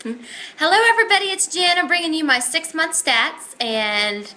Hello everybody, it's Jen. I'm bringing you my 6-month stats, and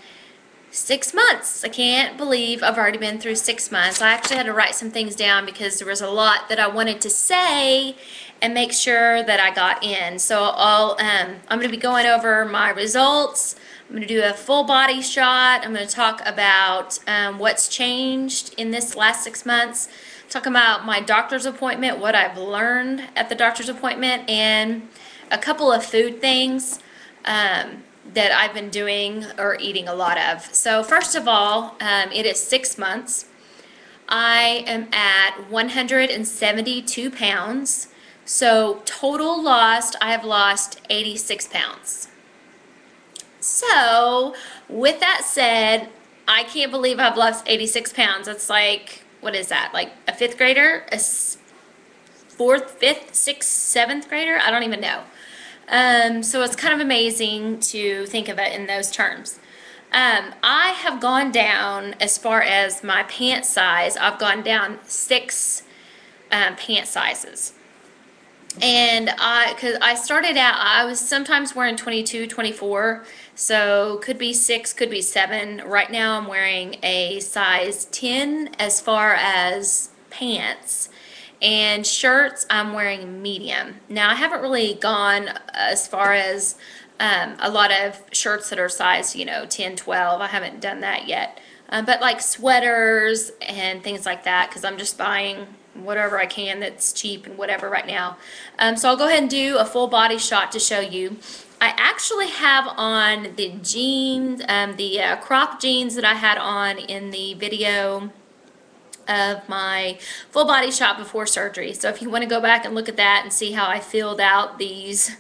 6 months. I can't believe I've already been through 6 months. I actually had to write some things down because there was a lot that I wanted to say and make sure that I got in. So I'm going to be going over my results. I'm going to do a full body shot. I'm going to talk about what's changed in this last 6 months. Talk about my doctor's appointment, what I've learned at the doctor's appointment, and a couple of food things that I've been doing or eating a lot of. So first of all, it is 6 months. I am at 172 pounds. So total lost, I have lost 86 pounds. So with that said, I can't believe I've lost 86 pounds. That's like, what is that? Like a 5th grader? A 4th, 5th, 6th, 7th grader? I don't even know. So it's kind of amazing to think of it in those terms. I have gone down, as far as my pant size, I've gone down 6 pant sizes. And because I started out, I was sometimes wearing 22, 24, so could be 6, could be 7. Right now I'm wearing a size 10 as far as pants. And shirts, I'm wearing medium. Now, I haven't really gone as far as a lot of shirts that are size, 10, 12. I haven't done that yet. But like sweaters and things like that, because I'm just buying whatever I can that's cheap and whatever right now. So I'll go ahead and do a full body shot to show you. I actually have on the jeans, the crop jeans that I had on in the video of my full body shot before surgery. So if you want to go back and look at that and see how I filled out these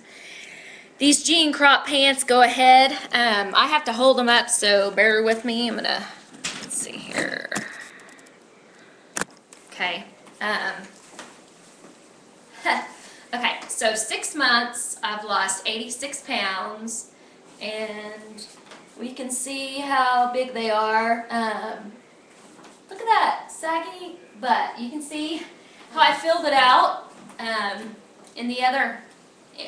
jean crop pants, go ahead. I have to hold them up, so bear with me. I'm gonna, let's see here. Okay. Okay, so 6 months, I've lost 86 pounds, and we can see how big they are. Look at that saggy butt. You can see how I filled it out in the other.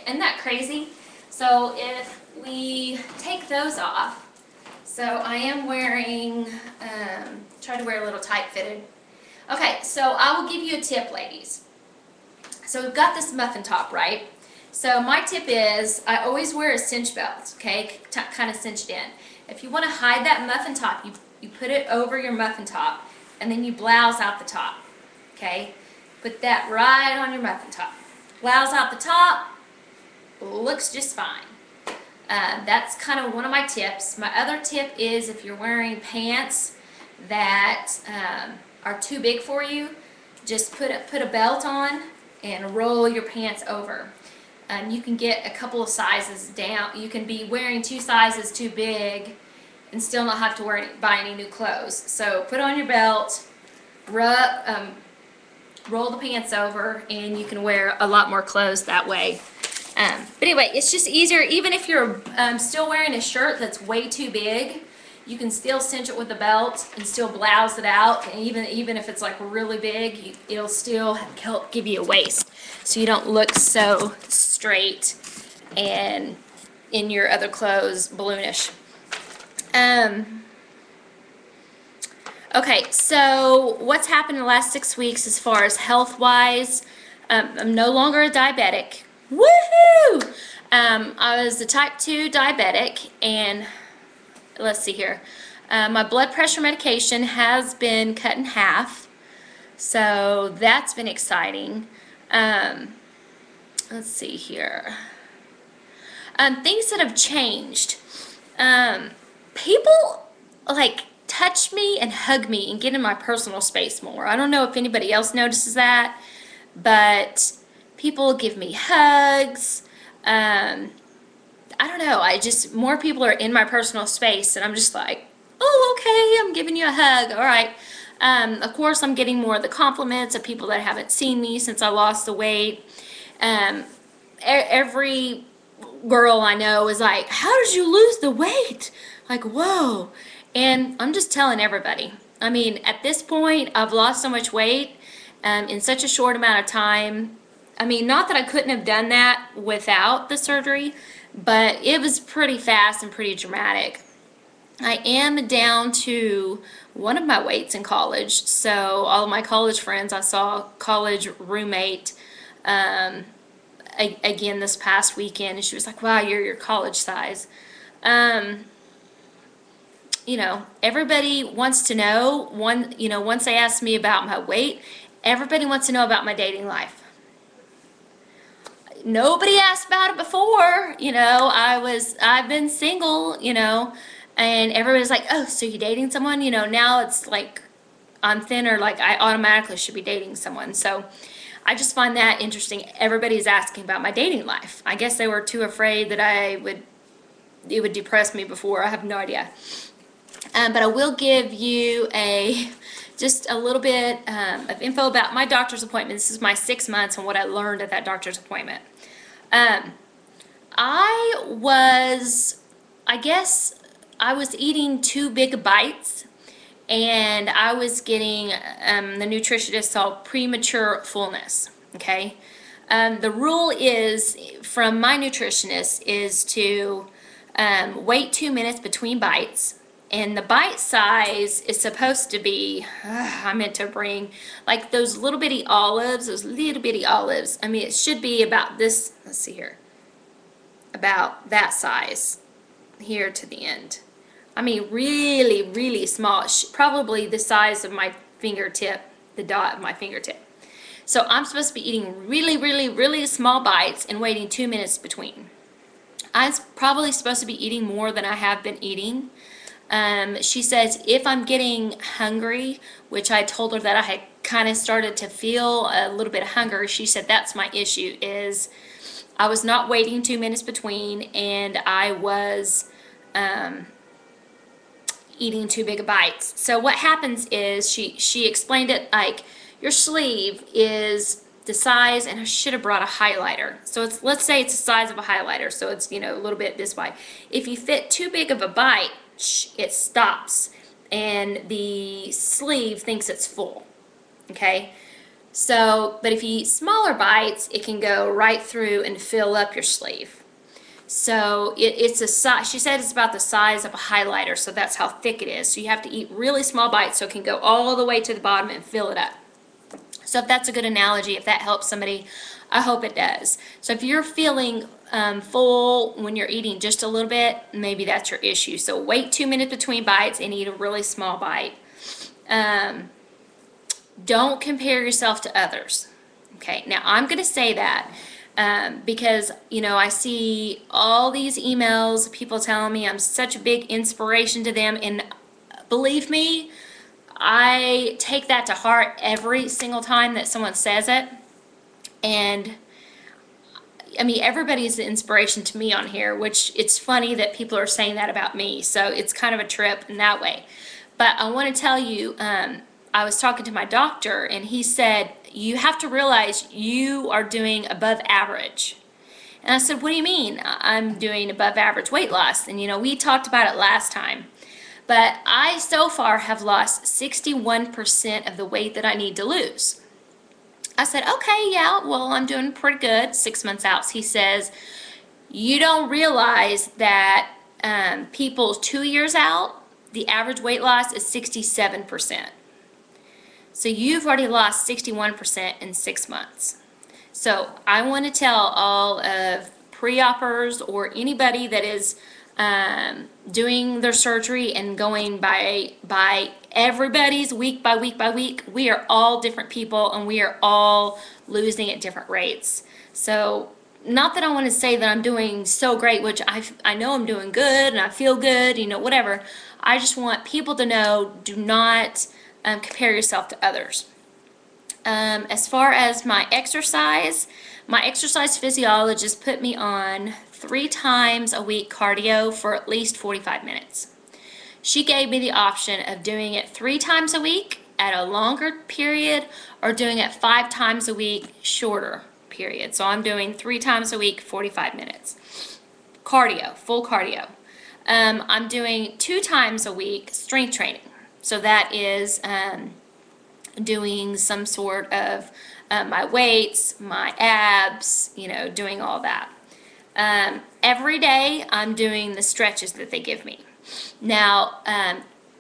Isn't that crazy? So if we take those off, so I am wearing, try to wear a little tight fitted. Okay, so I will give you a tip, ladies. So we've got this muffin top, right? So my tip is I always wear a cinch belt, okay, kind of cinched in. If you want to hide that muffin top, you put it over your muffin top, and then you blouse out the top, okay? Put that right on your muffin top. Blouse out the top, looks just fine. That's kind of one of my tips. My other tip is if you're wearing pants that are too big for you, just put a belt on and roll your pants over. You can get a couple of sizes down. You can be wearing 2 sizes too big and still not have to buy any new clothes. So put on your belt, roll the pants over, and you can wear a lot more clothes that way. But anyway, it's just easier. Even if you're still wearing a shirt that's way too big, you can still cinch it with the belt and still blouse it out. And even if it's like really big, it'll still help give you a waist, so you don't look so straight and in your other clothes balloonish. Okay, so what's happened in the last 6 weeks as far as health-wise? I'm no longer a diabetic. Woohoo! I was a type 2 diabetic, and let's see here. My blood pressure medication has been cut in half, so that's been exciting. Let's see here. Things that have changed. People like touch me and hug me and get in my personal space more. I don't know if anybody else notices that, but people give me hugs. I don't know, more people are in my personal space, and I'm just like, oh, okay, I'm giving you a hug, all right. Of course, I'm getting more of the compliments of people that haven't seen me since I lost the weight. Every girl I know is like, how did you lose the weight? Like, whoa. And I'm just telling everybody. I mean, at this point, I've lost so much weight in such a short amount of time. I mean, not that I couldn't have done that without the surgery, but it was pretty fast and pretty dramatic. I am down to one of my weights in college, so all of my college friends, I saw college roommate again this past weekend, and she was like, wow, you're your college size. You know, everybody wants to know, once they ask me about my weight, everybody wants to know about my dating life. Nobody asked about it before, I've been single, and everybody's like, oh, so you're dating someone? Now it's like I'm thinner, like I automatically should be dating someone. So I just find that interesting. Everybody's asking about my dating life. I guess they were too afraid that it would depress me before. I have no idea. But I will give you just a little bit of info about my doctor's appointment. This is my 6 months and what I learned at that doctor's appointment. I guess I was eating too big bites, and I was getting, the nutritionist saw premature fullness, okay? The rule is, from my nutritionist, is to wait 2 minutes between bites. And the bite size is supposed to be, I meant to bring, like those little bitty olives, I mean, it should be about this, let's see here, about that size here to the end. I mean, really, really small, probably the size of my fingertip, the dot of my fingertip. So I'm supposed to be eating really, really, really small bites and waiting 2 minutes between. I'm probably supposed to be eating more than I have been eating. She says if I'm getting hungry, which I told her that I had kind of started to feel a little bit of hunger, she said that's my issue, is I was not waiting 2 minutes between, and I was eating too big of bites. So what happens is she explained it like your sleeve is the size, and I should have brought a highlighter. So let's say it's the size of a highlighter, so it's a little bit this wide. If you fit too big of a bite, it stops and the sleeve thinks it's full, okay? So, but if you eat smaller bites, it can go right through and fill up your sleeve. So it's a size, she said it's about the size of a highlighter, so that's how thick it is. So you have to eat really small bites so it can go all the way to the bottom and fill it up. So if that's a good analogy, if that helps somebody, I hope it does. So if you're feeling full when you're eating just a little bit, maybe that's your issue. So wait 2 minutes between bites and eat a really small bite. Don't compare yourself to others. Okay, now I'm going to say that because, I see all these emails, people telling me I'm such a big inspiration to them, and believe me, I take that to heart every single time that someone says it. And I mean, everybody's an inspiration to me on here, which it's funny that people are saying that about me. So it's kind of a trip in that way. But I want to tell you, I was talking to my doctor, and he said, you have to realize you are doing above average. And I said, what do you mean I'm doing above average weight loss? And we talked about it last time. But I so far have lost 61% of the weight that I need to lose. I said, okay, yeah, well, I'm doing pretty good 6 months out. He says, you don't realize that people 2 years out, the average weight loss is 67%. So you've already lost 61% in 6 months. So I want to tell all of pre-oppers or anybody that is doing their surgery and going by everybody's week by week by week, we are all different people, and we are all losing at different rates. So not that I want to say that I'm doing so great, which I know I'm doing good and I feel good, whatever. I just want people to know, do not compare yourself to others. As far as my exercise physiologist put me on 3 times a week cardio for at least 45 minutes. She gave me the option of doing it 3 times a week at a longer period, or doing it 5 times a week, shorter period. So I'm doing 3 times a week, 45 minutes. Cardio, full cardio. I'm doing 2 times a week strength training. So that is doing some sort of my weights, my abs, you know, doing all that. Every day I'm doing the stretches that they give me. Now,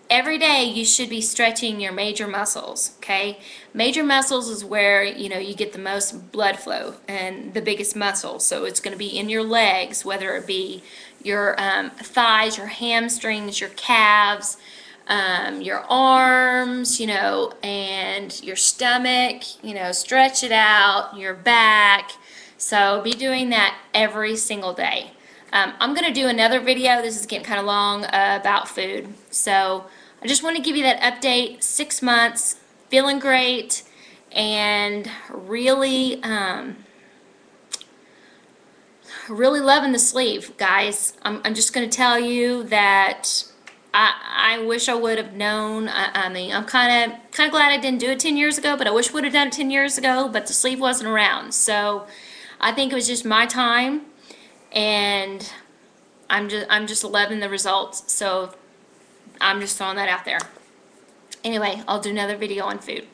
every day you should be stretching your major muscles, okay? Major muscles is where, you know, you get the most blood flow and the biggest muscle. So it's going to be in your legs, whether it be your thighs, your hamstrings, your calves, your arms, you know, and your stomach, you know, stretch it out, your back. So be doing that every single day. I'm going to do another video, this is getting kind of long, about food. So I just want to give you that update. 6 months, feeling great, and really, really loving the sleeve, guys. I'm just going to tell you that I wish I would have known. I mean, I'm kind of glad I didn't do it 10 years ago, but I wish I would have done it 10 years ago, but the sleeve wasn't around. So I think it was just my time, and I'm just loving the results. So I'm just throwing that out there. Anyway, I'll do another video on food.